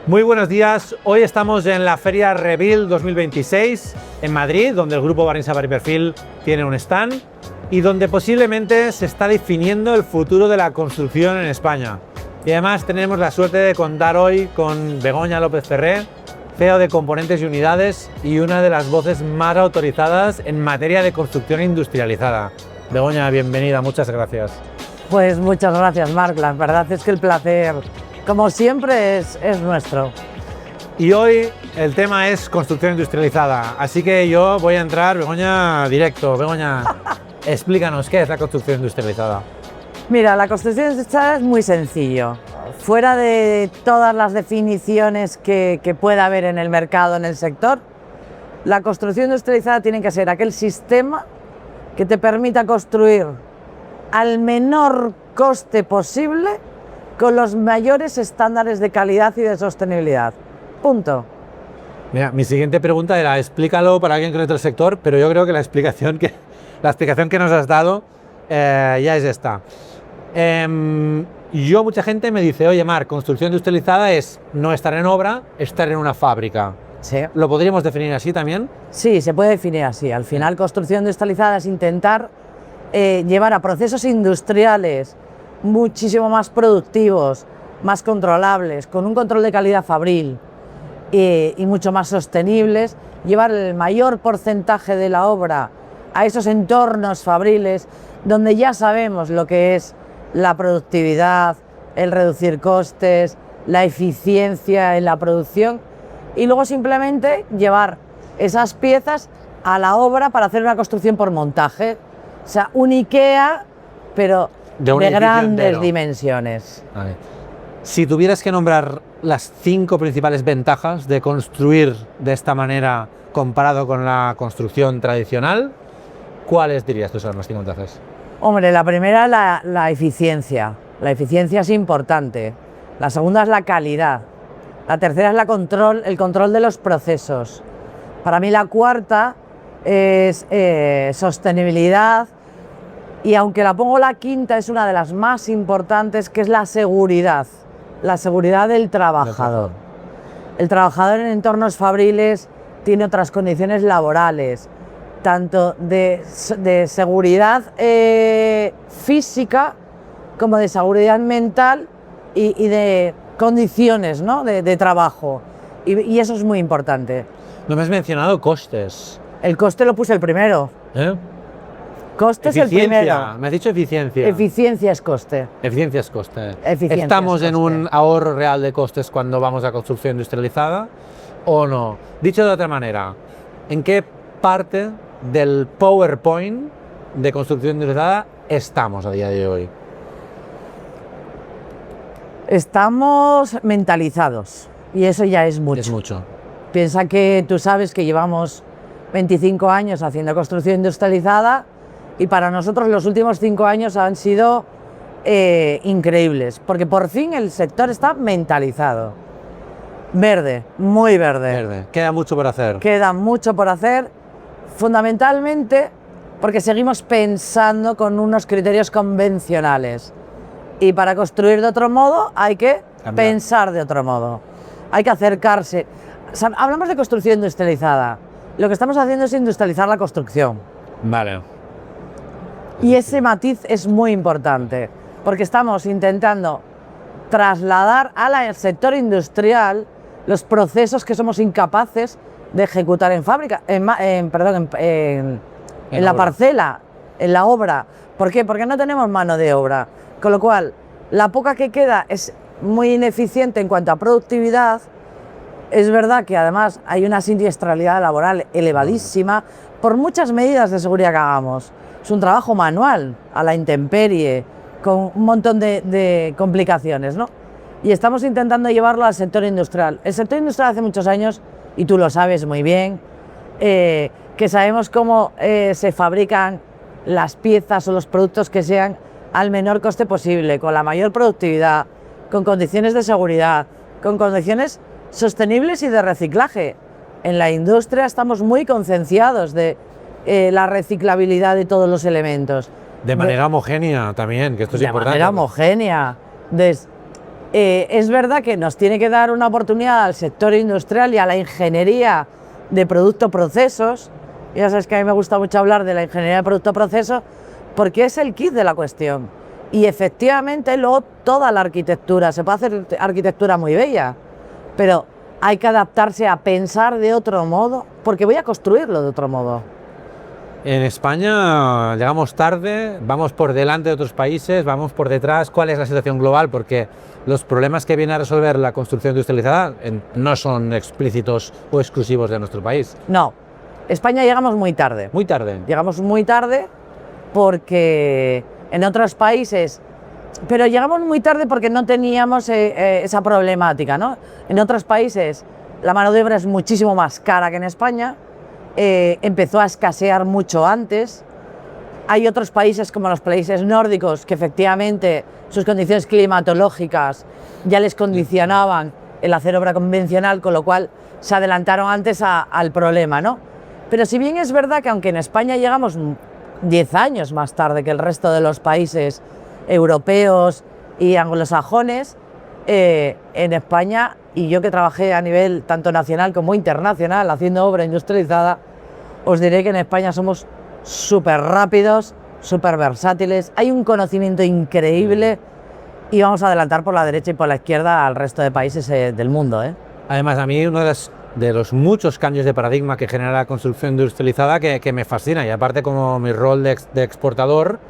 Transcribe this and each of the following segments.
Muy buenos días, hoy estamos en la Feria Rebuild 2026 en Madrid, donde el grupo Barnisa Bari Perfil tiene un stand y donde posiblemente se está definiendo el futuro de la construcción en España. Y además tenemos la suerte de contar hoy con Begoña López Ferré, CEO de Componentes y Unidades y una de las voces más autorizadas en materia de construcción industrializada. Begoña, bienvenida, muchas gracias. Pues muchas gracias, Marc. La verdad es que el placer, como siempre, es nuestro. Y hoy el tema es construcción industrializada, así que yo voy a entrar, Begoña, directo. Begoña, explícanos, ¿qué es la construcción industrializada? Mira, la construcción industrializada es muy sencillo. Fuera de todas las definiciones que pueda haber en el mercado, en el sector, la construcción industrializada tiene que ser aquel sistema que te permita construir al menor coste posible con los mayores estándares de calidad y de sostenibilidad. Punto. Mira, mi siguiente pregunta era, explícalo para alguien que no es del sector, pero yo creo que la explicación que nos has dado ya es esta. Mucha gente me dice, oye Marc, construcción industrializada es no estar en obra, estar en una fábrica. Sí. ¿Lo podríamos definir así también? Sí, se puede definir así. Al final, construcción industrializada es intentar llevar a procesos industriales muchísimo más productivos, más controlables, con un control de calidad fabril y mucho más sostenibles, llevar el mayor porcentaje de la obra a esos entornos fabriles donde ya sabemos lo que es la productividad, el reducir costes, la eficiencia en la producción y luego simplemente llevar esas piezas a la obra para hacer una construcción por montaje. O sea, un IKEA, pero de grandes dimensiones. Vale. Si tuvieras que nombrar las 5 principales ventajas de construir de esta manera comparado con la construcción tradicional, ¿cuáles dirías tú son las 5 ventajas? Hombre, la primera es la eficiencia. La eficiencia es importante. La segunda es la calidad. La tercera es el control de los procesos. Para mí la cuarta es sostenibilidad. Y aunque la pongo la quinta, es una de las más importantes, que es la seguridad del trabajador. El trabajador en entornos fabriles tiene otras condiciones laborales, tanto de seguridad física como de seguridad mental y de condiciones, ¿no? de trabajo. Y eso es muy importante. No me has mencionado costes. El coste lo puse el primero. Coste es el primero. Me has dicho eficiencia. Eficiencia es coste. Eficiencia es coste. Eficiencia ¿Estamos es en coste. un ahorro real de costes cuando vamos a construcción industrializada o no? Dicho de otra manera, ¿en qué parte del PowerPoint de construcción industrializada estamos a día de hoy? Estamos mentalizados y eso ya es mucho. Es mucho. Piensa que tú sabes que llevamos 25 años haciendo construcción industrializada y para nosotros los últimos 5 años han sido increíbles, porque por fin el sector está mentalizado. Verde, muy verde. Verde. Queda mucho por hacer. Queda mucho por hacer, fundamentalmente porque seguimos pensando con unos criterios convencionales. Y para construir de otro modo hay que pensar de otro modo. Hay que acercarse. O sea, hablamos de construcción industrializada. Lo que estamos haciendo es industrializar la construcción. Vale. Y ese matiz es muy importante, porque estamos intentando trasladar al sector industrial los procesos que somos incapaces de ejecutar en fábrica, en la parcela, en la obra. ¿Por qué? Porque no tenemos mano de obra. Con lo cual, la poca que queda es muy ineficiente en cuanto a productividad. Es verdad que además hay una siniestralidad laboral elevadísima por muchas medidas de seguridad que hagamos. Es un trabajo manual, a la intemperie, con un montón de complicaciones, ¿no? Y estamos intentando llevarlo al sector industrial. El sector industrial hace muchos años, y tú lo sabes muy bien, que sabemos cómo se fabrican las piezas o los productos que sean al menor coste posible, con la mayor productividad, con condiciones de seguridad, con condiciones sostenibles y de reciclaje. En la industria estamos muy concienciados de la reciclabilidad de todos los elementos. De manera homogénea también, que esto es importante. De manera homogénea. Es verdad que nos tiene que dar una oportunidad al sector industrial y a la ingeniería de producto-procesos. Ya sabes que a mí me gusta mucho hablar de la ingeniería de producto-proceso porque es el kit de la cuestión. Y efectivamente luego toda la arquitectura, se puede hacer arquitectura muy bella, pero hay que adaptarse a pensar de otro modo porque voy a construirlo de otro modo. En España llegamos tarde, vamos por delante de otros países, vamos por detrás. ¿Cuál es la situación global? Porque los problemas que viene a resolver la construcción industrializada no son explícitos o exclusivos de nuestro país. No, España llegamos muy tarde. Muy tarde. Llegamos muy tarde porque en otros países, pero llegamos muy tarde porque no teníamos esa problemática, ¿no? En otros países la mano de obra es muchísimo más cara que en España. Empezó a escasear mucho antes. Hay otros países como los países nórdicos que efectivamente sus condiciones climatológicas ya les condicionaban el hacer obra convencional, con lo cual se adelantaron antes al problema, ¿no? Pero si bien es verdad que aunque en España llegamos 10 años más tarde que el resto de los países europeos y anglosajones, en España, y yo que trabajé a nivel tanto nacional como internacional haciendo obra industrializada, os diré que en España somos súper rápidos, súper versátiles, hay un conocimiento increíble y vamos a adelantar por la derecha y por la izquierda al resto de países del mundo, ¿eh? Además, a mí uno de los muchos cambios de paradigma que genera la construcción industrializada que me fascina, y aparte como mi rol de exportador,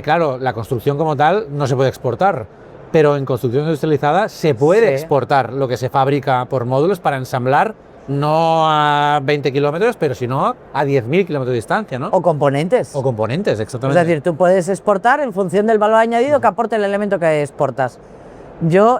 claro, la construcción como tal no se puede exportar, pero en construcción industrializada se puede exportar lo que se fabrica por módulos para ensamblar no a 20 kilómetros, pero sino a 10.000 kilómetros de distancia, ¿no? O componentes. O componentes, exactamente. Es decir, tú puedes exportar en función del valor añadido que aporte el elemento que exportas. Yo,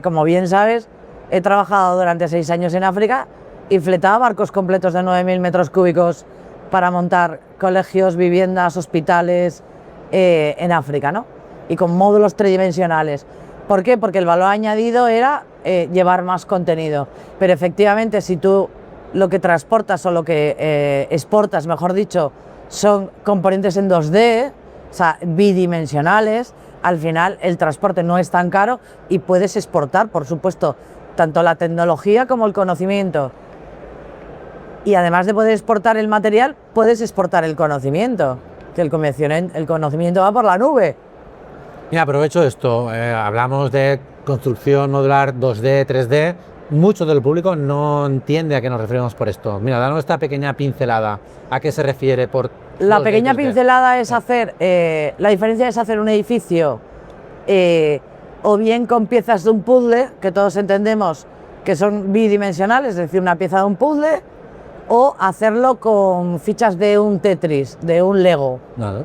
como bien sabes, he trabajado durante 6 años en África y fletaba barcos completos de 9.000 metros cúbicos para montar colegios, viviendas, hospitales en África, ¿no? Y con módulos tridimensionales. ¿Por qué? Porque el valor añadido era llevar más contenido. Pero efectivamente, si tú lo que transportas o lo que exportas, mejor dicho, son componentes en 2D, o sea, bidimensionales, al final el transporte no es tan caro y puedes exportar, por supuesto, tanto la tecnología como el conocimiento. Y además de poder exportar el material, puedes exportar el conocimiento, que el conocimiento va por la nube. Mira, aprovecho esto, hablamos de construcción modular 2D, 3D, mucho del público no entiende a qué nos referimos por esto. Mira, danos esta pequeña pincelada, ¿a qué se refiere por 2D, La pequeña 3D? pincelada es hacer, la diferencia es hacer un edificio o bien con piezas de un puzzle, que todos entendemos que son bidimensionales, es decir, una pieza de un puzzle, o hacerlo con fichas de un Tetris, de un Lego. Nada.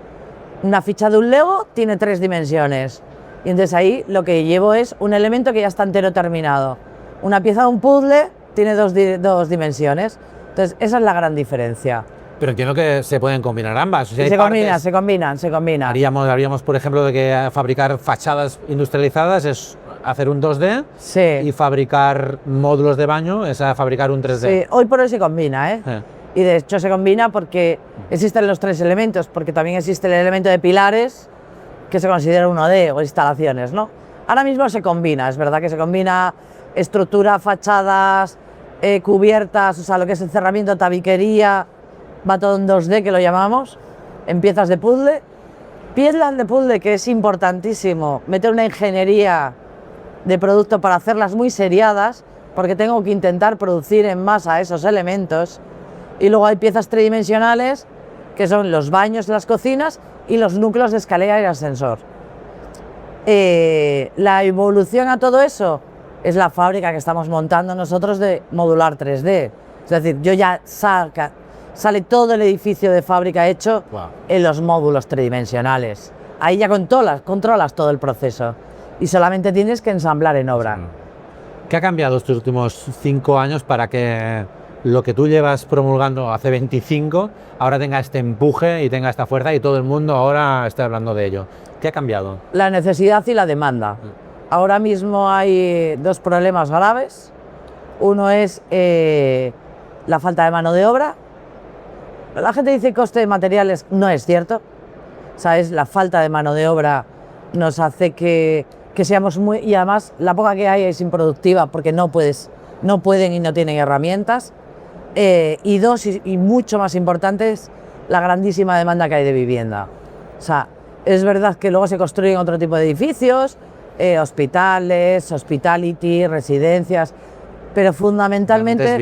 Una ficha de un Lego tiene 3 dimensiones y entonces ahí lo que llevo es un elemento que ya está entero terminado. Una pieza de un puzzle tiene dos dimensiones, entonces esa es la gran diferencia. Pero entiendo que se pueden combinar ambas. O sea, Se combinan. Haríamos, por ejemplo, de que fabricar fachadas industrializadas es hacer un 2D y fabricar módulos de baño es fabricar un 3D. Sí, hoy por hoy se combina, ¿eh? Y de hecho se combina porque existen los 3 elementos, porque también existe el elemento de pilares, que se considera 1D, o instalaciones, ¿no? Ahora mismo se combina, es verdad que se combina estructura, fachadas, cubiertas, o sea, lo que es encerramiento, tabiquería, va todo en 2D, que lo llamamos, en piezas de puzzle. Piezas de puzzle, que es importantísimo, meter una ingeniería de producto para hacerlas muy seriadas, porque tengo que intentar producir en masa esos elementos. Y luego hay piezas tridimensionales, que son los baños, las cocinas y los núcleos de escalera y ascensor. La evolución a todo eso es la fábrica que estamos montando nosotros de modular 3D. Es decir, yo ya sale todo el edificio de fábrica hecho en los módulos tridimensionales. Ahí ya controlas todo el proceso y solamente tienes que ensamblar en obra. ¿Qué ha cambiado estos últimos 5 años para que lo que tú llevas promulgando hace 25 ahora tenga este empuje y tenga esta fuerza y todo el mundo ahora esté hablando de ello? ¿Qué ha cambiado? La necesidad y la demanda. Ahora mismo hay 2 problemas graves. Uno es la falta de mano de obra. La gente dice coste de materiales, no es cierto. ¿Sabes? La falta de mano de obra nos hace que que seamos muy... Y además la poca que hay es improductiva porque no pueden y no tienen herramientas. Y dos, y mucho más importante, es la grandísima demanda que hay de vivienda. O sea, es verdad que luego se construyen otro tipo de edificios, hospitales, hospitality, residencias, pero fundamentalmente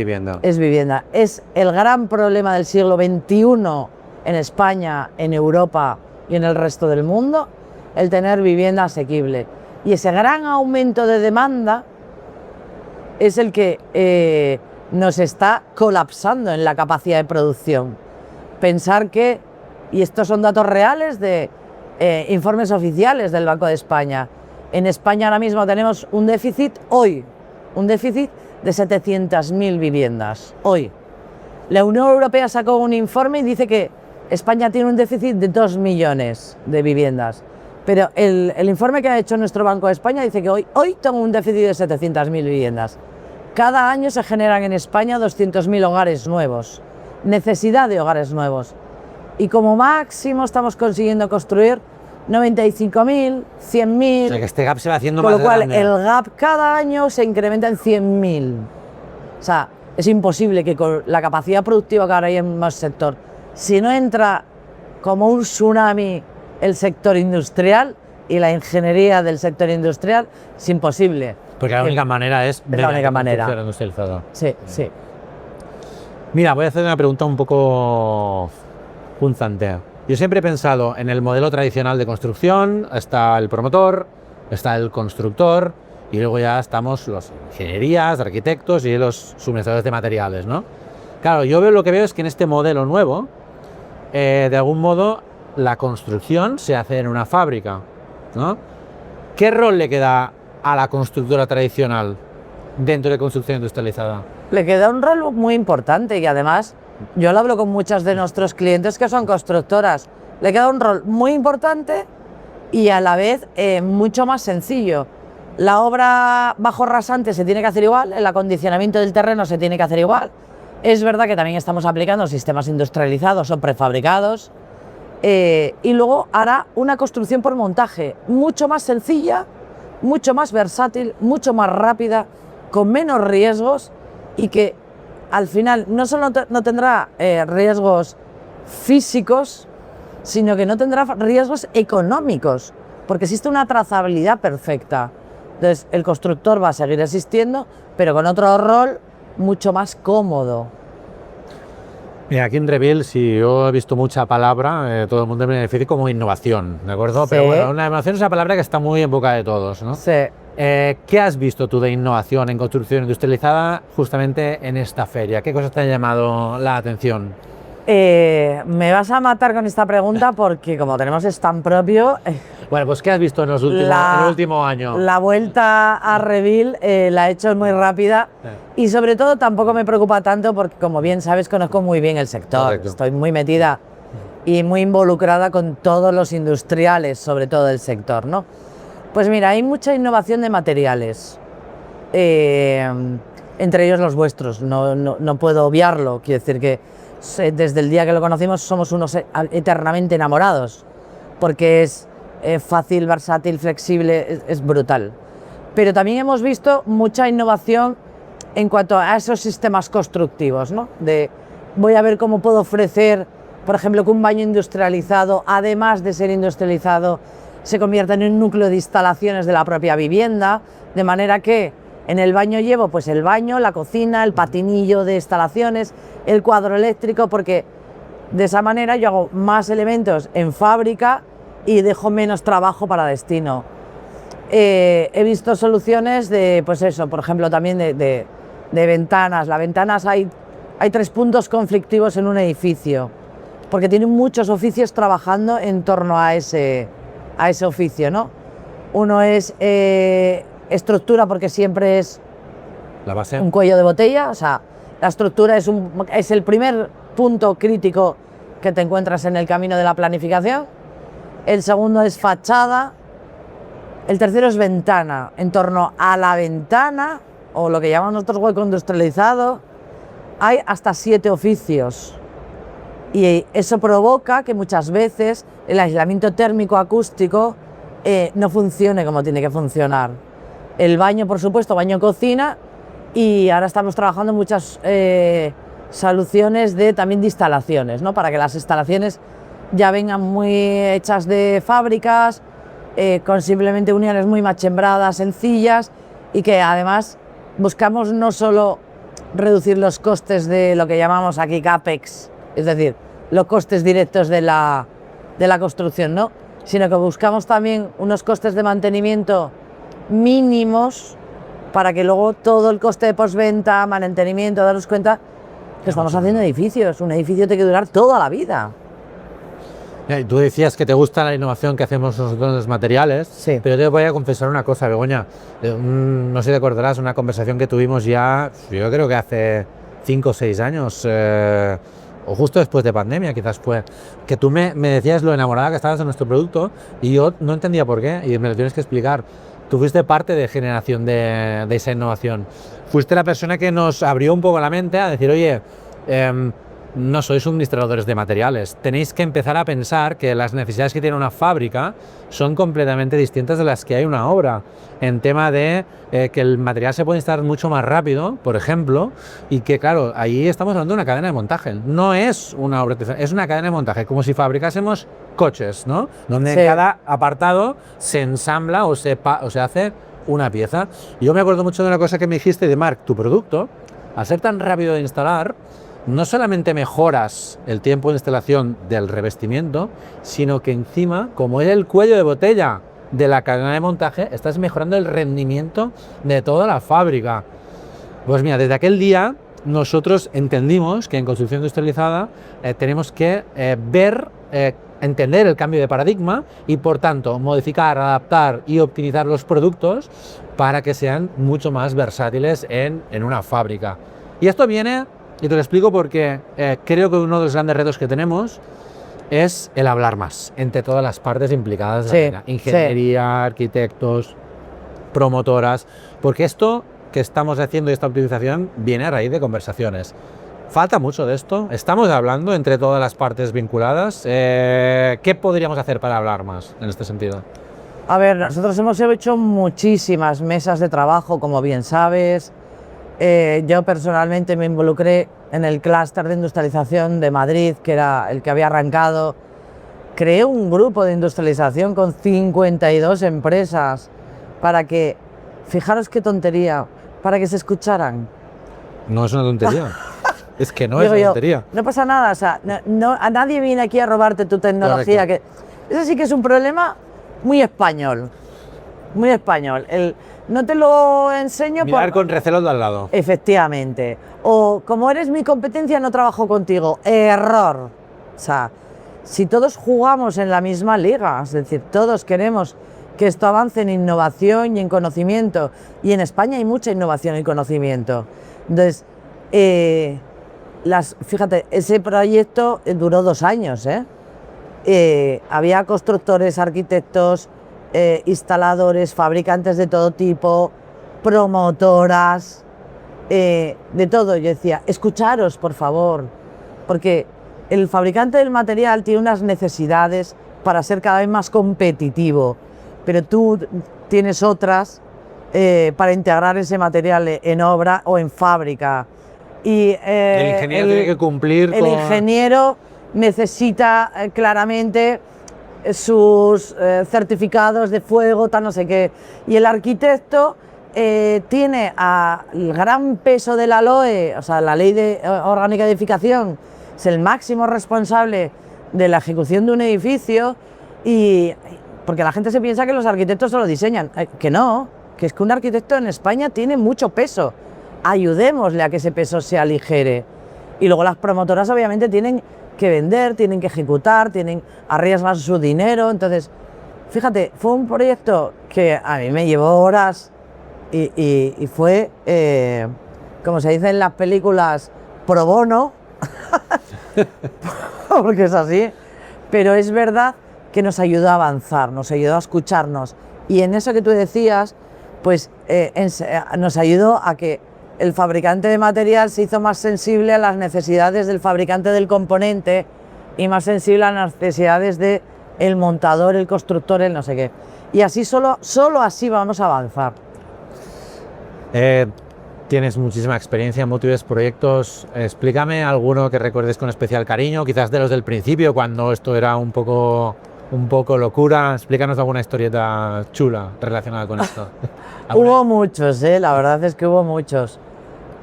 es vivienda. Es el gran problema del siglo XXI en España, en Europa y en el resto del mundo, el tener vivienda asequible. Y ese gran aumento de demanda es el que nos está colapsando en la capacidad de producción. Pensar que, y estos son datos reales de informes oficiales del Banco de España, en España ahora mismo tenemos un déficit de 700.000 viviendas, hoy. La Unión Europea sacó un informe y dice que España tiene un déficit de 2 millones de viviendas, pero el informe que ha hecho nuestro Banco de España dice que hoy tengo un déficit de 700.000 viviendas. Cada año se generan en España 200.000 hogares nuevos, necesidad de hogares nuevos, y como máximo estamos consiguiendo construir 95.000, 100.000. O sea, que este gap se va haciendo con más lo cual grande. el gap cada año se incrementa en 100.000. O sea, es imposible que con la capacidad productiva que ahora hay en más sector, si no entra como un tsunami el sector industrial y la ingeniería del sector industrial, es imposible. Porque la única manera es la única manera. industrializada. Sí, sí. Mira, voy a hacer una pregunta un poco punzante. Yo siempre he pensado en el modelo tradicional de construcción, está el promotor, está el constructor y luego ya estamos los ingenierías, arquitectos y los suministradores de materiales, ¿no? Claro, yo lo que veo es que en este modelo nuevo, de algún modo, la construcción se hace en una fábrica, ¿no? ¿Qué rol le queda a la constructora tradicional dentro de construcción industrializada? Le queda un rol muy importante y además yo lo hablo con muchas de nuestros clientes que son constructoras. Le queda un rol muy importante y a la vez mucho más sencillo. La obra bajo rasante se tiene que hacer igual, el acondicionamiento del terreno se tiene que hacer igual. Es verdad que también estamos aplicando sistemas industrializados o prefabricados y luego hará una construcción por montaje mucho más sencilla, mucho más versátil, mucho más rápida, con menos riesgos y que al final no solo no tendrá riesgos físicos, sino que no tendrá riesgos económicos, porque existe una trazabilidad perfecta. Entonces el constructor va a seguir existiendo, pero con otro rol mucho más cómodo. Mira, aquí en Reveal, si yo he visto mucha palabra, todo el mundo me define como innovación, ¿de acuerdo? Sí. Pero bueno, una innovación es una palabra que está muy en boca de todos, ¿no? Sí. ¿Qué has visto tú de innovación en construcción industrializada justamente en esta feria? ¿Qué cosas te han llamado la atención? Me vas a matar con esta pregunta porque como tenemos stand propio, Bueno, pues ¿qué has visto en el último año? la vuelta a Reveal la he hecho muy rápida y sobre todo tampoco me preocupa tanto porque como bien sabes conozco muy bien el sector. Correcto. Estoy muy metida y muy involucrada con todos los industriales, sobre todo del sector, ¿no? Pues mira, hay mucha innovación de materiales, entre ellos los vuestros, no puedo obviarlo, quiero decir que desde el día que lo conocimos somos unos eternamente enamorados, porque es fácil, versátil, flexible, es brutal. Pero también hemos visto mucha innovación en cuanto a esos sistemas constructivos, ¿no? Voy a ver cómo puedo ofrecer, por ejemplo, que un baño industrializado, además de ser industrializado, se convierta en un núcleo de instalaciones de la propia vivienda, de manera que en el baño llevo pues el baño, la cocina, el patinillo de instalaciones, el cuadro eléctrico, porque de esa manera yo hago más elementos en fábrica y dejo menos trabajo para destino. He visto soluciones de, pues eso, por ejemplo, también de ventanas. Las ventanas hay 3 puntos conflictivos en un edificio, porque tienen muchos oficios trabajando en torno a ese oficio, ¿no? Uno es estructura, porque siempre es La base. un cuello de botella, o sea, la estructura es el primer punto crítico que te encuentras en el camino de la planificación. El segundo es fachada. El tercero es ventana. En torno a la ventana, o lo que llamamos nosotros hueco industrializado, hay hasta 7 oficios. Y eso provoca que muchas veces el aislamiento térmico acústico no funcione como tiene que funcionar. El baño, por supuesto, baño-cocina, y ahora estamos trabajando en muchas soluciones también de instalaciones, ¿no? Para que las instalaciones ya vengan muy hechas de fábricas, con simplemente uniones muy machembradas, sencillas, y que además buscamos no solo reducir los costes de lo que llamamos aquí CAPEX, es decir, los costes directos de la construcción, ¿no? Sino que buscamos también unos costes de mantenimiento mínimos para que luego todo el coste de postventa, mantenimiento, daros cuenta que estamos haciendo edificios. Un edificio tiene que durar toda la vida. Y tú decías que te gusta la innovación que hacemos nosotros en los materiales, Sí. pero yo te voy a confesar una cosa, Begoña. No sé si te acordarás, una conversación que tuvimos ya, yo creo que hace 5 o 6 años, o justo después de pandemia quizás fue, que tú me decías lo enamorada que estabas de nuestro producto y yo no entendía por qué, y me lo tienes que explicar. Tú fuiste parte de generación de esa innovación. Fuiste la persona que nos abrió un poco la mente a decir, oye, no sois suministradores de materiales, tenéis que empezar a pensar que las necesidades que tiene una fábrica son completamente distintas de las que hay una obra, en tema de que el material se puede instalar mucho más rápido, por ejemplo, y que claro, ahí estamos hablando de una cadena de montaje, no es una obra, es una cadena de montaje, como si fabricásemos coches, ¿no? Donde Sí. en cada apartado se ensambla o se hace una pieza. Y yo me acuerdo mucho de una cosa que me dijiste de Marc, tu producto, al ser tan rápido de instalar, no solamente mejoras el tiempo de instalación del revestimiento, sino que encima, como es el cuello de botella de la cadena de montaje, estás mejorando el rendimiento de toda la fábrica. Pues mira, desde aquel día nosotros entendimos que en construcción industrializada tenemos que entender el cambio de paradigma y por tanto modificar, adaptar y optimizar los productos para que sean mucho más versátiles en una fábrica. Y esto viene, y te lo explico porque creo que uno de los grandes retos que tenemos es el hablar más entre todas las partes implicadas, Sí, ingeniería, arquitectos, promotoras, porque esto que estamos haciendo y esta optimización viene a raíz de conversaciones. Falta mucho de esto, estamos hablando entre todas las partes vinculadas. ¿Qué podríamos hacer para hablar más en este sentido? A ver, nosotros hemos hecho muchísimas mesas de trabajo, como bien sabes. Yo personalmente me involucré en el clúster de industrialización de Madrid, que era el que había arrancado. Creé un grupo de industrialización con 52 empresas para que, fijaros qué tontería, para que se escucharan. No es una tontería. Es que no Digo es una yo, tontería. no pasa nada, o sea, a nadie viene aquí a robarte tu tecnología. Que, eso sí que es un problema muy español. Muy español. No te lo enseño Mirar con recelo de al lado. Efectivamente. O como eres mi competencia, no trabajo contigo. Error. O sea, si todos jugamos en la misma liga, es decir, todos queremos que esto avance en innovación y en conocimiento, y en España hay mucha innovación y conocimiento. Entonces, fíjate, ese proyecto duró 2 años, había constructores, arquitectos, instaladores, fabricantes de todo tipo, promotoras, de todo. Yo decía, escucharos, por favor, porque el fabricante del material tiene unas necesidades para ser cada vez más competitivo, pero tú tienes otras para integrar ese material en obra o en fábrica. Y el ingeniero tiene que cumplir el ingeniero necesita claramente sus certificados de fuego, tal no sé qué. Y el arquitecto tiene el gran peso de la LOE, o sea, la Ley Orgánica de Edificación, es el máximo responsable de la ejecución de un edificio, y porque la gente se piensa que los arquitectos solo diseñan, que no, que es que un arquitecto en España tiene mucho peso. Ayudémosle a que ese peso se aligere. Y luego las promotoras obviamente tienen que vender, tienen que ejecutar, arriesgan su dinero. Entonces, fíjate, fue un proyecto que a mí me llevó horas y fue, como se dice en las películas, pro bono, porque es así, pero es verdad que nos ayudó a avanzar, nos ayudó a escucharnos, y en eso que tú decías, pues nos ayudó a que el fabricante de material se hizo más sensible a las necesidades del fabricante del componente y más sensible a las necesidades del montador, el constructor, el no sé qué. Y así solo así vamos a avanzar. Tienes muchísima experiencia en múltiples proyectos. Explícame alguno que recuerdes con especial cariño, quizás de los del principio, cuando esto era un poco locura. Explícanos alguna historieta chula relacionada con esto. Hubo muchos, la verdad es que hubo muchos.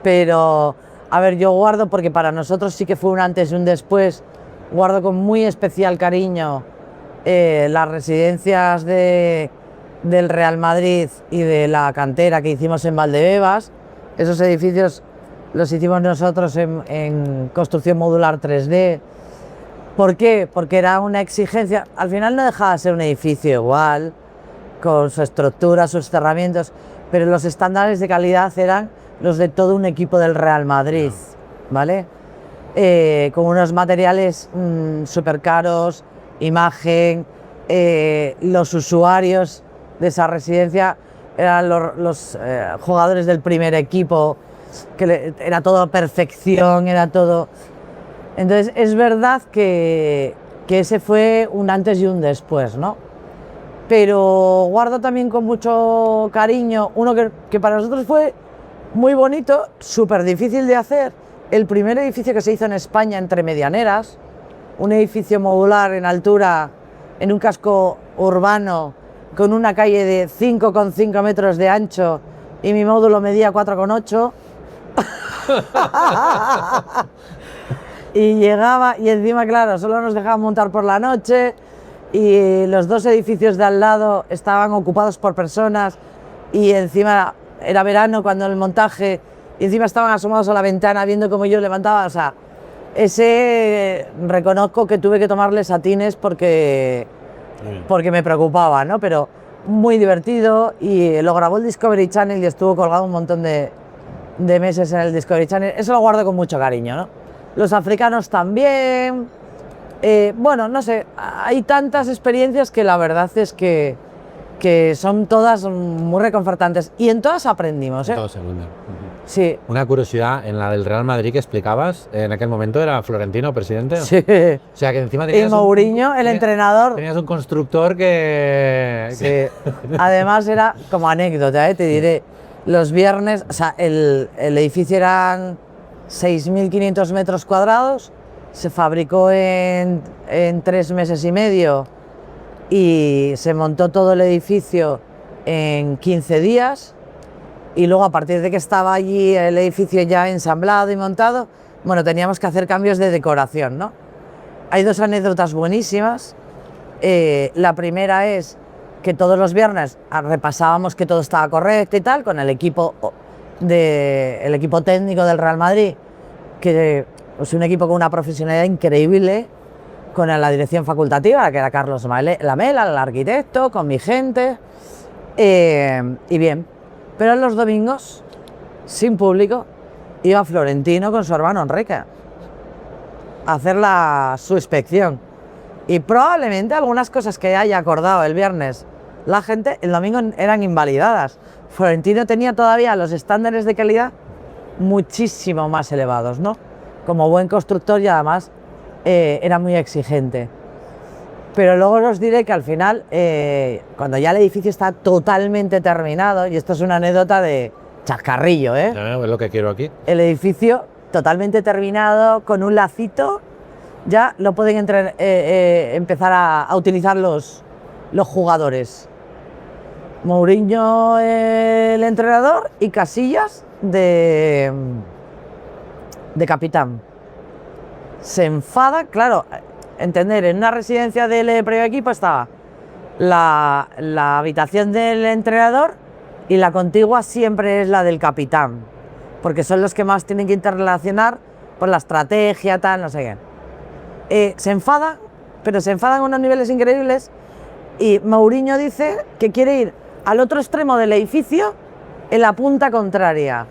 Pero, a ver, yo guardo, porque para nosotros sí que fue un antes y un después, guardo con muy especial cariño las residencias del Real Madrid y de la cantera que hicimos en Valdebebas. Esos edificios los hicimos nosotros en construcción modular 3D. ¿Por qué? Porque era una exigencia. Al final no dejaba de ser un edificio igual, con su estructura, sus cerramientos, pero los estándares de calidad eran los de todo un equipo del Real Madrid, ¿vale? Con unos materiales súper caros, imagen, los usuarios de esa residencia eran los jugadores del primer equipo, que era todo perfección, era todo... Entonces es verdad que ese fue un antes y un después, ¿no? Pero guardo también con mucho cariño uno que para nosotros fue muy bonito, súper difícil de hacer, el primer edificio que se hizo en España entre medianeras, un edificio modular en altura, en un casco urbano, con una calle de 5,5 metros de ancho y mi módulo medía 4,8. Y llegaba, y encima, claro, solo nos dejaban montar por la noche y los dos edificios de al lado estaban ocupados por personas y encima era verano cuando el montaje, y encima estaban asomados a la ventana viendo cómo yo levantaba, o sea, ese reconozco que tuve que tomarle satines porque me preocupaba, ¿no? Pero muy divertido, y lo grabó el Discovery Channel y estuvo colgado un montón de meses en el Discovery Channel. Eso lo guardo con mucho cariño, ¿no? Los africanos también. Bueno, no sé, hay tantas experiencias que la verdad es que son todas muy reconfortantes, y en todas aprendimos, ¿eh? Todo segundo. Sí. Una curiosidad, en la del Real Madrid que explicabas, en aquel momento era Florentino presidente. Sí. O sea que encima tenías y Mourinho, el entrenador. Tenías un constructor que... Sí. Además era como anécdota, te diré, los viernes, o sea, el edificio eran 6.500 metros cuadrados, se fabricó en 3 meses y medio y se montó todo el edificio en 15 días, y luego, a partir de que estaba allí el edificio ya ensamblado y montado, bueno, teníamos que hacer cambios de decoración, ¿no? Hay dos anécdotas buenísimas. La primera es que todos los viernes repasábamos que todo estaba correcto y tal, con el equipo técnico del Real Madrid, que es un equipo con una profesionalidad increíble, con la dirección facultativa, que era Carlos Lamela, el arquitecto, con mi gente, y bien. Pero en los domingos, sin público, iba Florentino con su hermano Enrique a hacer su inspección. Y probablemente algunas cosas que haya acordado el viernes la gente, el domingo eran invalidadas. Florentino tenía todavía los estándares de calidad muchísimo más elevados, ¿no? Como buen constructor, y además era muy exigente. Pero luego os diré que al final, cuando ya el edificio está totalmente terminado, y esto es una anécdota de chascarrillo, Es lo que quiero aquí. el edificio totalmente terminado, con un lacito, ya lo pueden empezar a utilizar los jugadores. Mourinho, el entrenador, y Casillas de capitán. Se enfada, claro, entender, en una residencia del primer equipo estaba la habitación del entrenador, y la contigua siempre es la del capitán, porque son los que más tienen que interrelacionar por la estrategia, tal, no sé qué. Se enfadan, pero se enfadan a unos niveles increíbles, y Mourinho dice que quiere ir al otro extremo del edificio, en la punta contraria.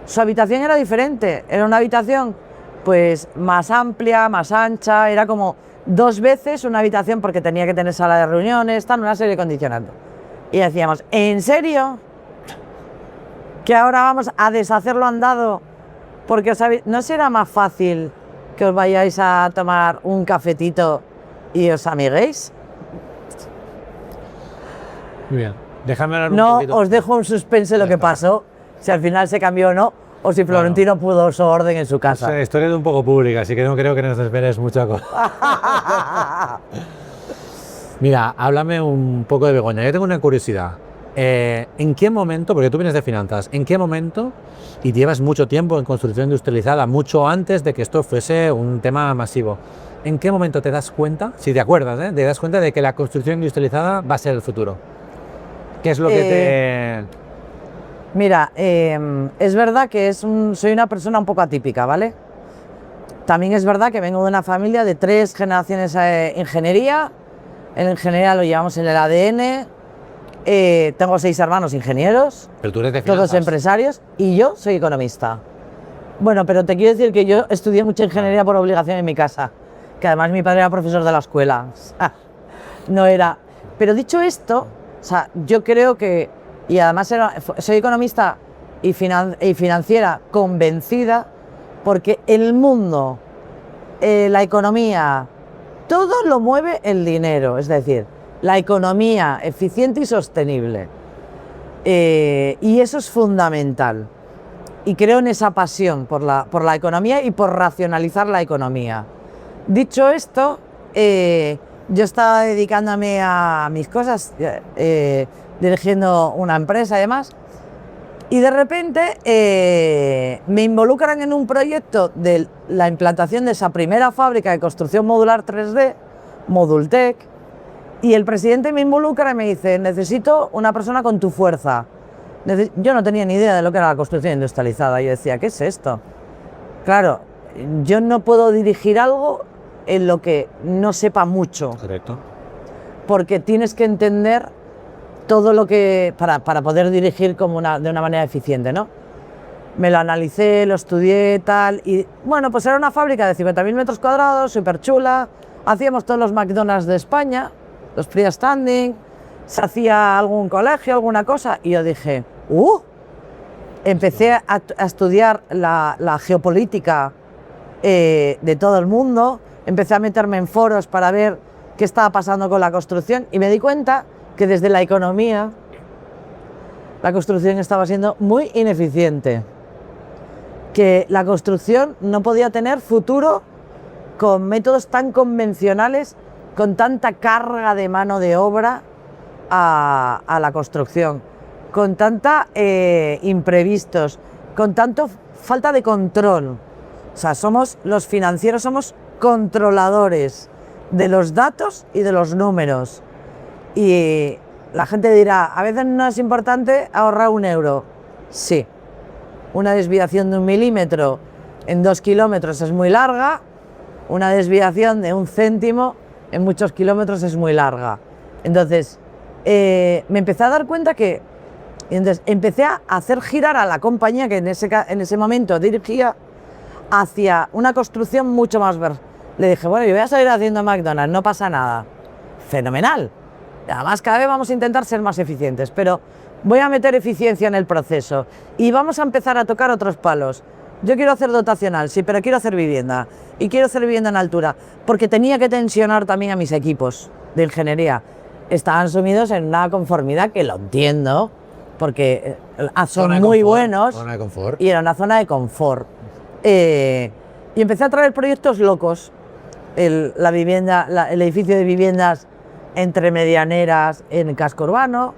Su habitación era diferente, era una habitación pues más amplia, más ancha, era como 2 veces una habitación, porque tenía que tener sala de reuniones, tal, una serie de condicionantes. Y decíamos, ¿en serio? ¿Que ahora vamos a deshacerlo andado? Porque ¿no será más fácil que os vayáis a tomar un cafetito y os amiguéis? Muy bien. Déjame hablar un No poquito. os dejo en suspense lo Ya que está. pasó, si al final se cambió o no, o si Florentino pudo su orden en su O casa. sea, historia de un poco pública, así que no creo que nos esperes mucha cosa. Mira, háblame un poco de Begoña. Yo tengo una curiosidad. ¿En qué momento, porque tú vienes de finanzas, en qué momento, y llevas mucho tiempo en construcción industrializada, mucho antes de que esto fuese un tema masivo, ¿en qué momento te das cuenta, si te acuerdas, te das cuenta de que la construcción industrializada va a ser el futuro? ¿Qué es lo que Mira, es verdad que soy una persona un poco atípica, ¿vale? También es verdad que vengo de una familia de 3 generaciones de ingeniería. En ingeniería lo llevamos en el ADN. Tengo 6 hermanos ingenieros, Pero tú eres de todos finanzas. empresarios, y yo soy economista. Bueno, pero te quiero decir que yo estudié mucha ingeniería por obligación en mi casa, que además mi padre era profesor de la escuela. No era... Pero dicho esto, o sea, yo creo que, y además soy economista y financiera convencida, porque el mundo, la economía, todo lo mueve el dinero, es decir, la economía eficiente y sostenible. Y eso es fundamental. Y creo en esa pasión por la economía y por racionalizar la economía. Dicho esto, yo estaba dedicándome a mis cosas, dirigiendo una empresa y demás, y de repente me involucran en un proyecto de la implantación de esa primera fábrica de construcción modular 3D, Modultec, y el presidente me involucra y me dice: necesito una persona con tu fuerza. Yo no tenía ni idea de lo que era la construcción industrializada. Yo decía, ¿qué es esto? Claro, yo no puedo dirigir algo en lo que no sepa mucho. Correcto. Porque tienes que entender todo lo que... para poder dirigir de una manera eficiente, ¿no? Me lo analicé, lo estudié, tal, y bueno, pues era una fábrica de 50.000 metros cuadrados, súper chula. Hacíamos todos los McDonald's de España, los freestanding, se hacía algún colegio, alguna cosa, y yo dije, empecé a estudiar la geopolítica de todo el mundo, empecé a meterme en foros para ver qué estaba pasando con la construcción, y me di cuenta que desde la economía la construcción estaba siendo muy ineficiente, que la construcción no podía tener futuro con métodos tan convencionales, con tanta carga de mano de obra a la construcción, con tanta imprevistos, con tanto falta de control. O sea, los financieros somos controladores de los datos y de los números. Y la gente dirá, a veces no es importante ahorrar 1 euro. Sí, una desviación de 1 milímetro en 2 kilómetros es muy larga, una desviación de 1 céntimo en muchos kilómetros es muy larga. Entonces, me empecé a dar cuenta que... Entonces, empecé a hacer girar a la compañía que en ese momento dirigía hacia una construcción mucho más verde. Le dije, bueno, yo voy a seguir haciendo McDonald's, no pasa nada. Fenomenal. Además, cada vez vamos a intentar ser más eficientes, pero voy a meter eficiencia en el proceso y vamos a empezar a tocar otros palos. Yo quiero hacer dotacional, sí, pero quiero hacer vivienda, y quiero hacer vivienda en altura, porque tenía que tensionar también a mis equipos de ingeniería. Estaban sumidos en una conformidad que lo entiendo, porque son muy buenos, Zona de confort. y era una zona de confort. Y empecé a traer proyectos locos, el edificio de viviendas entre medianeras en el casco urbano.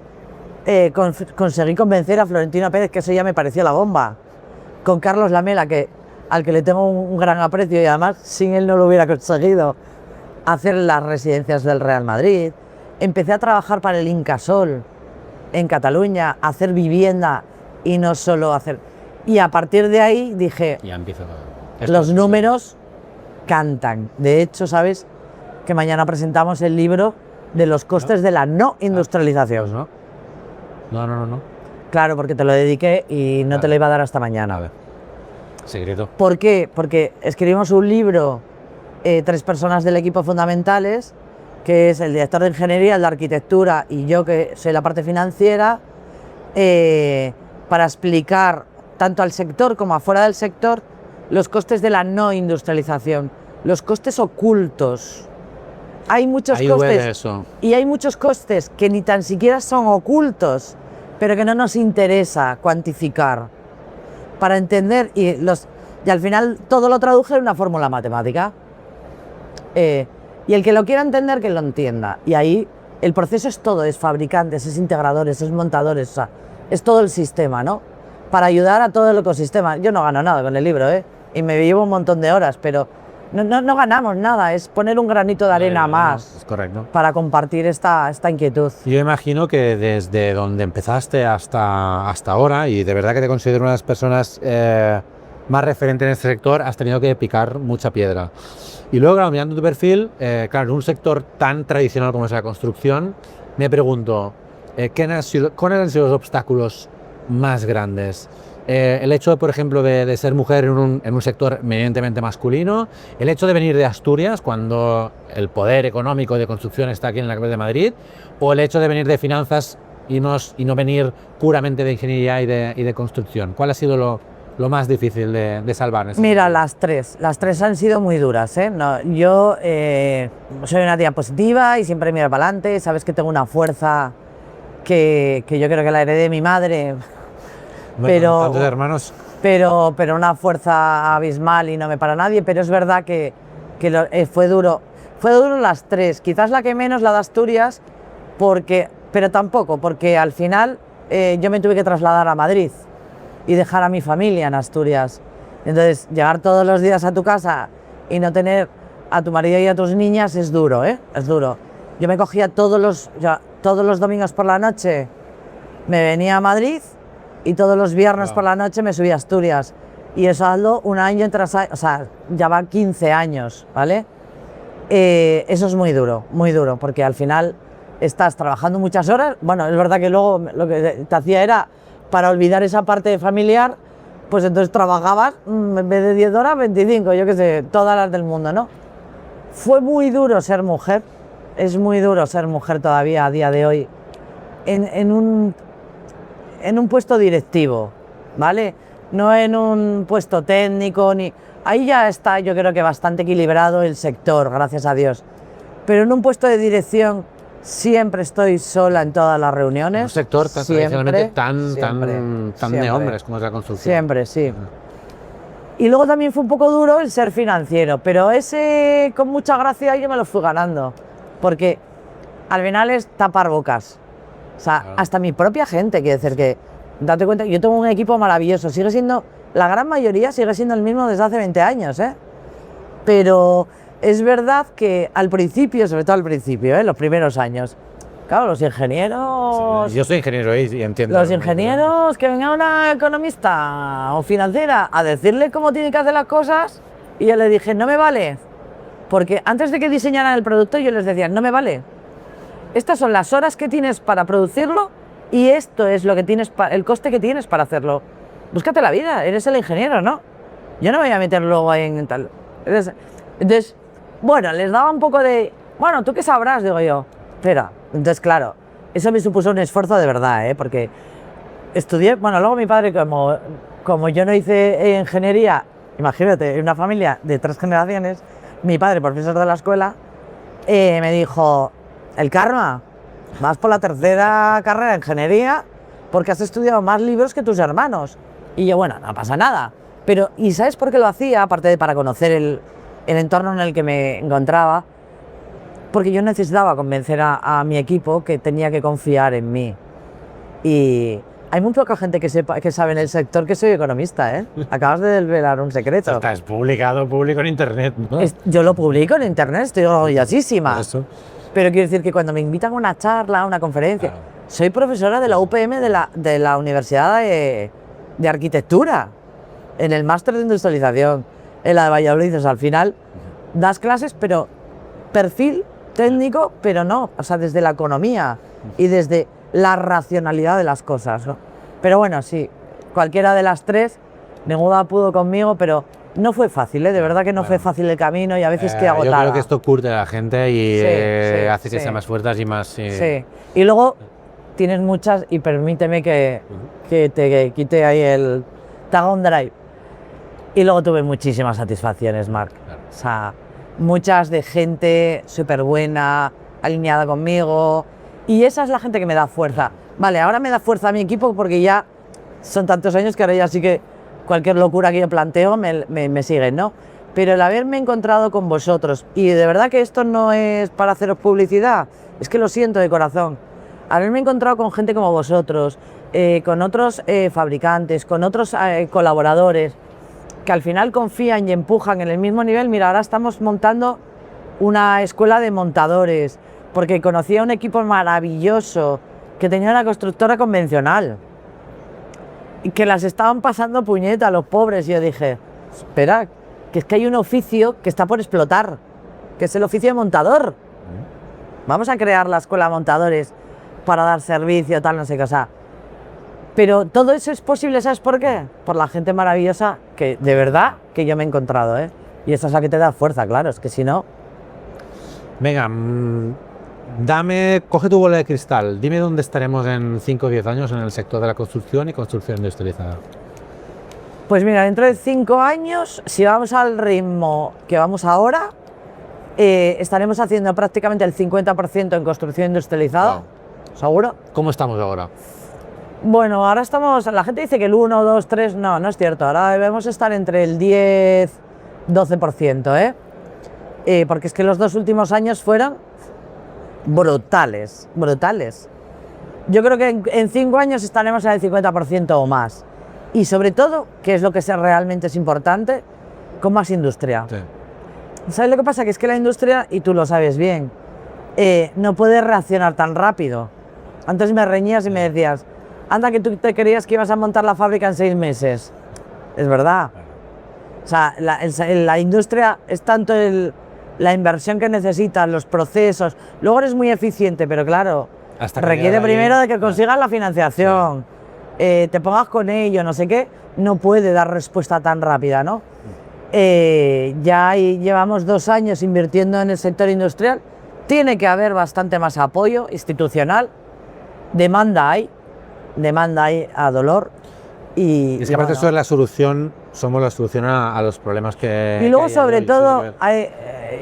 Conseguí convencer a Florentino Pérez, que eso ya me pareció la bomba, con Carlos Lamela, al que le tengo un gran aprecio, y además sin él no lo hubiera conseguido, hacer las residencias del Real Madrid. Empecé a trabajar para el Incasol en Cataluña, hacer vivienda y no solo hacer... Y a partir de ahí dije, Ya empiezo. los números cantan. De hecho, ¿sabes? Que mañana presentamos el libro de los costes de la no industrialización. ¿No? No. Claro, porque te lo dediqué y no te lo iba a dar hasta mañana. A ver. Secreto. ¿Por qué? Porque escribimos un libro, 3 personas del equipo fundamentales, que es el director de ingeniería, el de arquitectura y yo, que soy la parte financiera, para explicar tanto al sector como afuera del sector los costes de la no industrialización, los costes ocultos hay muchos Ahí huele costes eso. y hay muchos costes que ni tan siquiera son ocultos, pero que no nos interesa cuantificar para entender y al final todo lo traduje en una fórmula matemática. Y el que lo quiera entender, que lo entienda. Y ahí el proceso es todo, es fabricantes, es integradores, es montadores, o sea, es todo el sistema, ¿no? Para ayudar a todo el ecosistema. Yo no gano nada con el libro, y me llevo un montón de horas, pero no ganamos nada, es poner un granito de arena más Es correcto. para compartir esta inquietud. Yo imagino que desde donde empezaste hasta ahora, y de verdad que te considero una de las personas más referentes en este sector, has tenido que picar mucha piedra. Y luego, claro, mirando tu perfil, claro, en un sector tan tradicional como es la construcción, me pregunto, ¿cuáles han sido los obstáculos más grandes? El hecho, por ejemplo, de ser mujer en un sector eminentemente masculino, el hecho de venir de Asturias, cuando el poder económico de construcción está aquí en la capital de Madrid, o el hecho de venir de finanzas y no venir puramente de ingeniería y de construcción. ¿Cuál ha sido lo más difícil de salvar? Mira, las tres han sido muy duras, No, yo soy una tía positiva y siempre miro para adelante, sabes que tengo una fuerza que yo creo que la heredé de mi madre, pero ¿Tantos hermanos? pero una fuerza abismal y no me para nadie, pero es verdad que fue duro las tres, quizás la que menos, la de Asturias, pero tampoco, porque al final yo me tuve que trasladar a Madrid y dejar a mi familia en Asturias. Entonces, llegar todos los días a tu casa y no tener a tu marido y a tus niñas es duro, Es duro. Yo me cogía todos los domingos por la noche, me venía a Madrid y todos los viernes por la noche me subía a Asturias. Y eso hazlo un año tras año, o sea, ya van 15 años, ¿vale? Eso es muy duro, porque al final estás trabajando muchas horas. Bueno, es verdad que luego lo que te hacía era, para olvidar esa parte familiar, pues entonces trabajabas, en vez de 10 horas, 25, yo qué sé, todas las del mundo, ¿no? Fue muy duro ser mujer, es muy duro ser mujer todavía a día de hoy, en un puesto directivo, ¿vale? No en un puesto técnico, ahí ya está, yo creo que bastante equilibrado el sector, gracias a Dios. Pero en un puesto de dirección siempre estoy sola en todas las reuniones. Un sector tradicionalmente tan de hombres como es la construcción. Siempre, sí. Y luego también fue un poco duro el ser financiero, pero ese con mucha gracia yo me lo fui ganando, porque al final es tapar bocas. O sea, claro, hasta mi propia gente, quiere decir que, date cuenta, yo tengo un equipo maravilloso, sigue siendo, la gran mayoría sigue siendo el mismo desde hace 20 años, Pero es verdad que al principio, sobre todo al principio, los primeros años, claro, los ingenieros... Sí, yo soy ingeniero y entiendo. Los ingenieros, que venga una economista o financiera a decirle cómo tiene que hacer las cosas, y yo le dije, no me vale, porque antes de que diseñaran el producto yo les decía, no me vale. Estas son las horas que tienes para producirlo y esto es lo que tienes el coste que tienes para hacerlo. Búscate la vida, eres el ingeniero, ¿no? Yo no me voy a meter luego en tal... Entonces, bueno, les daba un poco de... Bueno, ¿tú qué sabrás? Digo yo. Espera. Entonces, claro, eso me supuso un esfuerzo de verdad, porque estudié... Bueno, luego mi padre, como yo no hice ingeniería, imagínate, en una familia de 3 generaciones, mi padre, profesor de la escuela, me dijo... El karma, vas por la 3ª carrera de ingeniería porque has estudiado más libros que tus hermanos. Y yo, bueno, no pasa nada. Pero, ¿y sabes por qué lo hacía? Aparte de para conocer el entorno en el que me encontraba, porque yo necesitaba convencer a mi equipo que tenía que confiar en mí. Y hay muy poca gente que sabe en el sector que soy economista, Acabas de desvelar un secreto. Estás público en internet, ¿no? Yo lo publico en internet, estoy orgullosísima. Eso. Pero quiero decir que cuando me invitan a una charla, a una conferencia, claro, soy profesora de la UPM de la Universidad de Arquitectura, en el máster de industrialización, en la de Valladolid. O sea, al final das clases, pero perfil técnico, pero no, o sea, desde la economía y desde la racionalidad de las cosas, ¿no? Pero bueno, sí, cualquiera de las tres, ninguna pudo conmigo, pero no fue fácil, de verdad que no fue fácil el camino y a veces que agotada. Yo creo que esto curte a la gente y hace que sean más fuertes y más... Sí, y luego tienes muchas, y permíteme que te quite ahí te haga un drive. Y luego tuve muchísimas satisfacciones, Marc. Claro. O sea, muchas de gente súper buena, alineada conmigo, y esa es la gente que me da fuerza. Vale, ahora me da fuerza a mi equipo porque ya son tantos años que ahora ya sí que cualquier locura que yo planteo me siguen, ¿no? Pero el haberme encontrado con vosotros, y de verdad que esto no es para haceros publicidad, es que lo siento de corazón, haberme encontrado con gente como vosotros, con otros fabricantes, con otros colaboradores, que al final confían y empujan en el mismo nivel. Mira, ahora estamos montando una escuela de montadores, porque conocí a un equipo maravilloso que tenía una constructora convencional y que las estaban pasando puñeta los pobres, y yo dije, espera, que es que hay un oficio que está por explotar, que es el oficio de montador. Vamos a crear la escuela de montadores para dar servicio, tal, no sé qué, o sea. Pero todo eso es posible, ¿sabes por qué? Por la gente maravillosa que, de verdad, que yo me he encontrado, ¿eh? Y esa es la que te da fuerza, claro, es que si no... Venga, coge tu bola de cristal, dime dónde estaremos en 5 o 10 años en el sector de la construcción y construcción industrializada. Pues mira, dentro de 5 años, si vamos al ritmo que vamos ahora, estaremos haciendo prácticamente el 50% en construcción industrializada, Wow. ¿Seguro? ¿Cómo estamos ahora? Bueno, ahora estamos, la gente dice que el 1, 2, 3, no es cierto, ahora debemos estar entre el 10, 12%, porque es que los 2 últimos años fueron brutales. Yo creo que en 5 años estaremos en el 50% o más. Y sobre todo, que es lo que realmente es importante, con más industria. Sí. ¿Sabes lo que pasa? Que es que la industria, y tú lo sabes bien, no puede reaccionar tan rápido. Antes me reñías y me decías, anda que tú te creías que ibas a montar la fábrica en 6 meses. Es verdad. O sea, la industria es tanto la inversión que necesitas, los procesos. Luego eres muy eficiente, pero claro, requiere primero de que consigas la financiación, te pongas con ello, no sé qué. No puede dar respuesta tan rápida, ¿no? Ya llevamos 2 años invirtiendo en el sector industrial. Tiene que haber bastante más apoyo institucional. Demanda hay a dolor. Y es que aparte eso es la solución, somos la solución a los problemas que... Y luego que hay sobre hoy, todo, sí,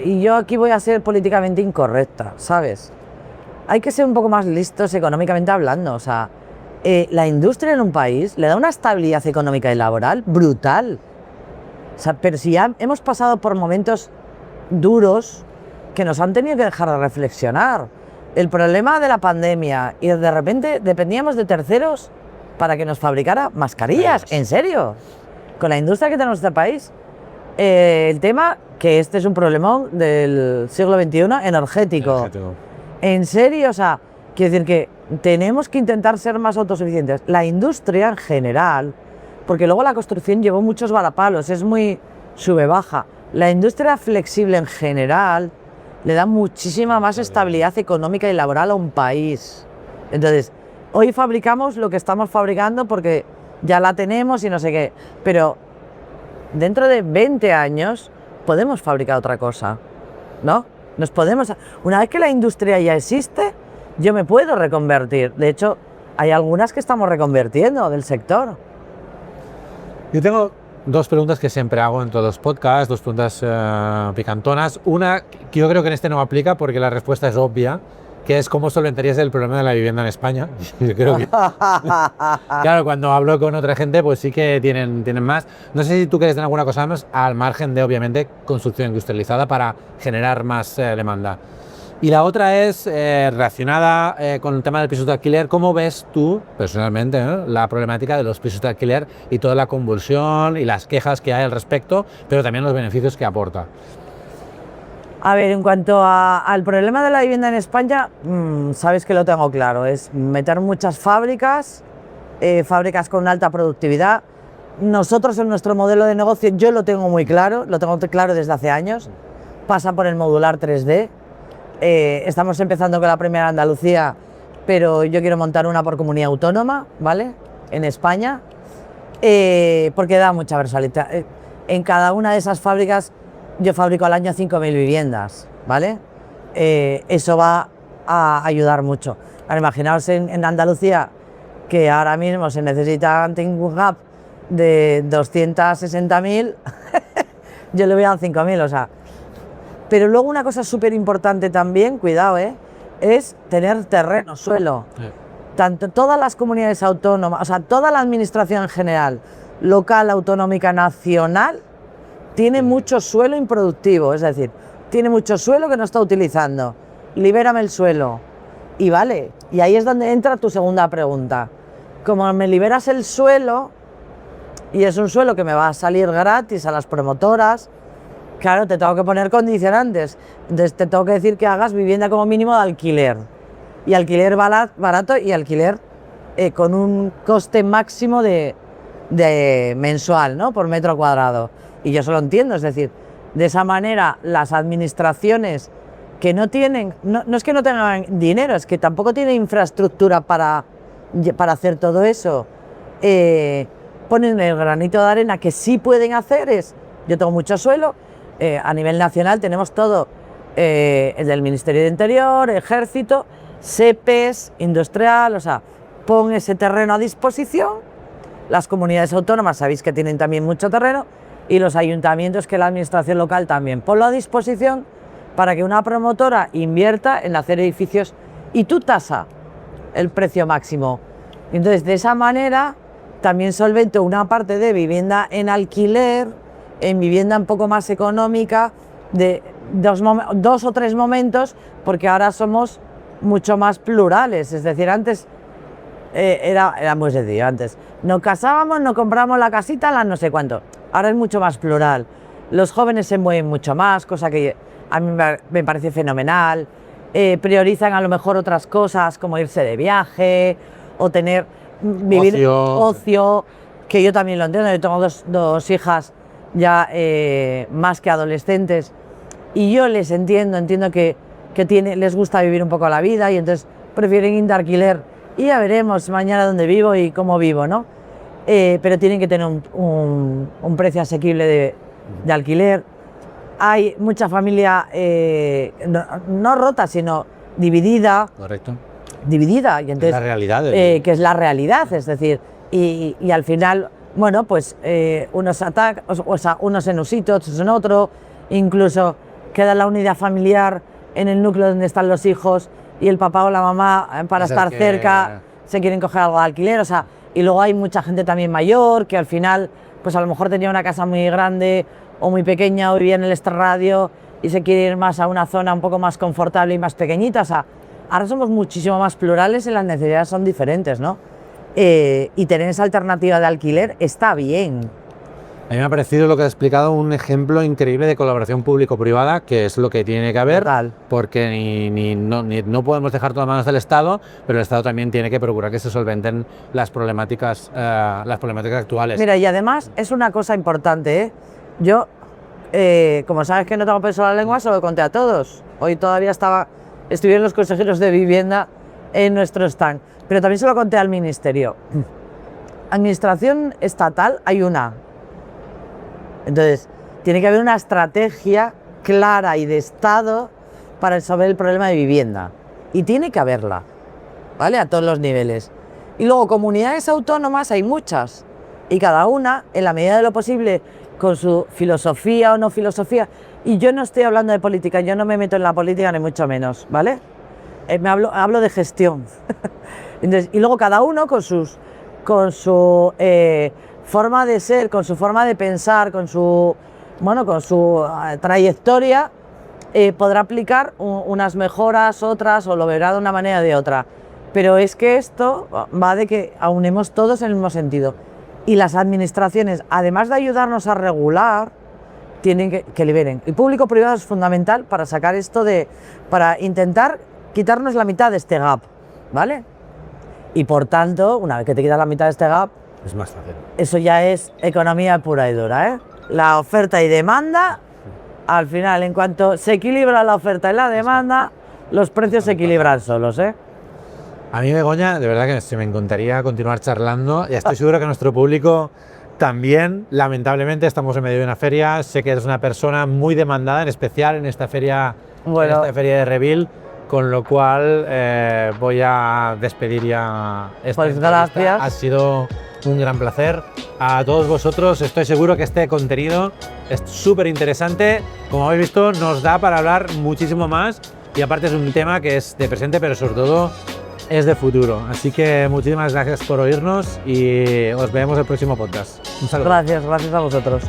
y yo aquí voy a ser políticamente incorrecta, ¿sabes? Hay que ser un poco más listos económicamente hablando, o sea, la industria en un país le da una estabilidad económica y laboral brutal. O sea, pero si ya hemos pasado por momentos duros que nos han tenido que dejar de reflexionar. El problema de la pandemia, y de repente dependíamos de terceros para que nos fabricara mascarillas, en serio, con la industria que tenemos en este país. El tema, que este es un problemón del siglo XXI, energético. En serio, o sea, quiero decir que tenemos que intentar ser más autosuficientes. La industria en general, porque luego la construcción llevó muchos varapalos, es muy sube-baja. La industria flexible en general le da muchísima más estabilidad económica y laboral a un país. Entonces, hoy fabricamos lo que estamos fabricando porque ya la tenemos y no sé qué, pero dentro de 20 años podemos fabricar otra cosa, ¿no? Una vez que la industria ya existe, yo me puedo reconvertir. De hecho, hay algunas que estamos reconvirtiendo del sector. Yo tengo 2 preguntas que siempre hago en todos los podcasts, 2 preguntas picantonas. Una que yo creo que en este no aplica porque la respuesta es obvia, que es cómo solventarías el problema de la vivienda en España. Yo creo que... Claro, cuando hablo con otra gente, pues sí que tienen más. No sé si tú quieres tener alguna cosa más, al margen de, obviamente, construcción industrializada para generar más demanda. Y la otra es relacionada con el tema del piso de alquiler. ¿Cómo ves tú, personalmente, la problemática de los pisos de alquiler y toda la convulsión y las quejas que hay al respecto, pero también los beneficios que aporta? A ver, en cuanto al problema de la vivienda en España, sabes que lo tengo claro, es meter muchas fábricas, fábricas con alta productividad. Nosotros en nuestro modelo de negocio, yo lo tengo muy claro, lo tengo claro desde hace años, pasa por el modular 3D. Estamos empezando con la primera en Andalucía, pero yo quiero montar una por comunidad autónoma, ¿vale? En España, porque da mucha versatilidad. En cada una de esas fábricas yo fabrico al año 5.000 viviendas, ¿vale? Eso va a ayudar mucho. Ahora, imaginaos en Andalucía que ahora mismo se necesita un hub de 260.000, yo le voy a dar 5.000, o sea, Pero luego una cosa súper importante también, cuidado, es tener terreno, suelo. Tanto todas las comunidades autónomas, o sea, toda la administración en general, local, autonómica, nacional, tiene mucho suelo improductivo, es decir, tiene mucho suelo que no está utilizando. Libérame el suelo. Y vale, y ahí es donde entra tu segunda pregunta. Como me liberas el suelo, y es un suelo que me va a salir gratis a las promotoras, claro, te tengo que poner condicionantes. Entonces te tengo que decir que hagas vivienda como mínimo de alquiler. Y alquiler barato y alquiler con un coste máximo de mensual, ¿no? Por metro cuadrado. Y yo eso lo entiendo, es decir, de esa manera las administraciones que no tienen, no es que no tengan dinero, es que tampoco tienen infraestructura para hacer todo eso, ponen el granito de arena que sí pueden hacer. Yo tengo mucho suelo, a nivel nacional tenemos todo, el del Ministerio de Interior, Ejército, SEPES, industrial, o sea, pon ese terreno a disposición. Las comunidades autónomas sabéis que tienen también mucho terreno, y los ayuntamientos, que la administración local también. Ponlo a disposición para que una promotora invierta en hacer edificios y tú tasa el precio máximo. Entonces, de esa manera también solvento una parte de vivienda en alquiler, en vivienda un poco más económica, de dos o tres momentos, porque ahora somos mucho más plurales. Es decir, antes era muy sencillo. Antes nos casábamos, nos compramos la casita, las no sé cuánto. Ahora es mucho más plural. Los jóvenes se mueven mucho más, cosa que a mí me parece fenomenal. Priorizan a lo mejor otras cosas, como irse de viaje o vivir ocio, que yo también lo entiendo. Yo tengo dos hijas ya más que adolescentes, y yo les entiendo que les gusta vivir un poco la vida, y entonces prefieren ir de alquiler, y ya veremos mañana dónde vivo y cómo vivo, ¿no? Pero tienen que tener un precio asequible de alquiler. Hay mucha familia no rota, sino dividida. Correcto. Dividida, y entonces, la realidad. Que es la realidad, es decir, y al final, bueno, pues unos atacan, o sea, unos en un sitio, otros en otro, incluso queda la unidad familiar en el núcleo donde están los hijos, y el papá o la mamá, para estar cerca, se quieren coger algo de alquiler, o sea, y luego hay mucha gente también mayor que al final, pues a lo mejor tenía una casa muy grande o muy pequeña, o vivía en el extrarradio y se quiere ir más a una zona un poco más confortable y más pequeñita. O sea, ahora somos muchísimo más plurales y las necesidades son diferentes, ¿no? Y tener esa alternativa de alquiler está bien. A mí me ha parecido lo que has explicado un ejemplo increíble de colaboración público-privada, que es lo que tiene que haber. Total. Porque no podemos dejar todas las manos del Estado, pero el Estado también tiene que procurar que se solventen las problemáticas actuales. Mira, y además es una cosa importante, ¿eh? Yo, como sabes que no tengo peso en la lengua, se lo conté a todos. Hoy todavía estuvieron los consejeros de vivienda en nuestro stand, pero también se lo conté al Ministerio. Administración estatal hay una. Entonces, tiene que haber una estrategia clara y de Estado para resolver el problema de vivienda. Y tiene que haberla, ¿vale? A todos los niveles. Y luego, comunidades autónomas hay muchas. Y cada una, en la medida de lo posible, con su filosofía o no filosofía. Y yo no estoy hablando de política, yo no me meto en la política ni mucho menos, ¿vale? Hablo de gestión. Entonces, y luego cada uno con su forma de ser, con su forma de pensar, con su trayectoria, podrá aplicar unas mejoras, otras, o lo verá de una manera o de otra. Pero es que esto va de que aunemos todos en el mismo sentido. Y las administraciones, además de ayudarnos a regular, tienen que liberen. El público-privado es fundamental para sacar esto para intentar quitarnos la mitad de este gap, ¿vale? Y por tanto, una vez que te quitas la mitad de este gap, es más fácil. Eso ya es economía pura y dura, ¿eh? La oferta y demanda, al final, en cuanto se equilibra la oferta y la demanda, los precios se equilibran solos, ¿eh? A mí, Begoña, de verdad que se me encantaría continuar charlando, y estoy seguro que nuestro público también. Lamentablemente estamos en medio de una feria, sé que eres una persona muy demandada, en especial en esta feria, de Reveal, con lo cual voy a despedir ya esta pues entrevista. gracias. Ha sido Un gran placer. A todos vosotros, estoy seguro que este contenido es súper interesante. Como habéis visto, nos da para hablar muchísimo más y aparte es un tema que es de presente, pero sobre todo es de futuro. Así que muchísimas gracias por oírnos y os vemos el próximo podcast. Un saludo. Gracias a vosotros.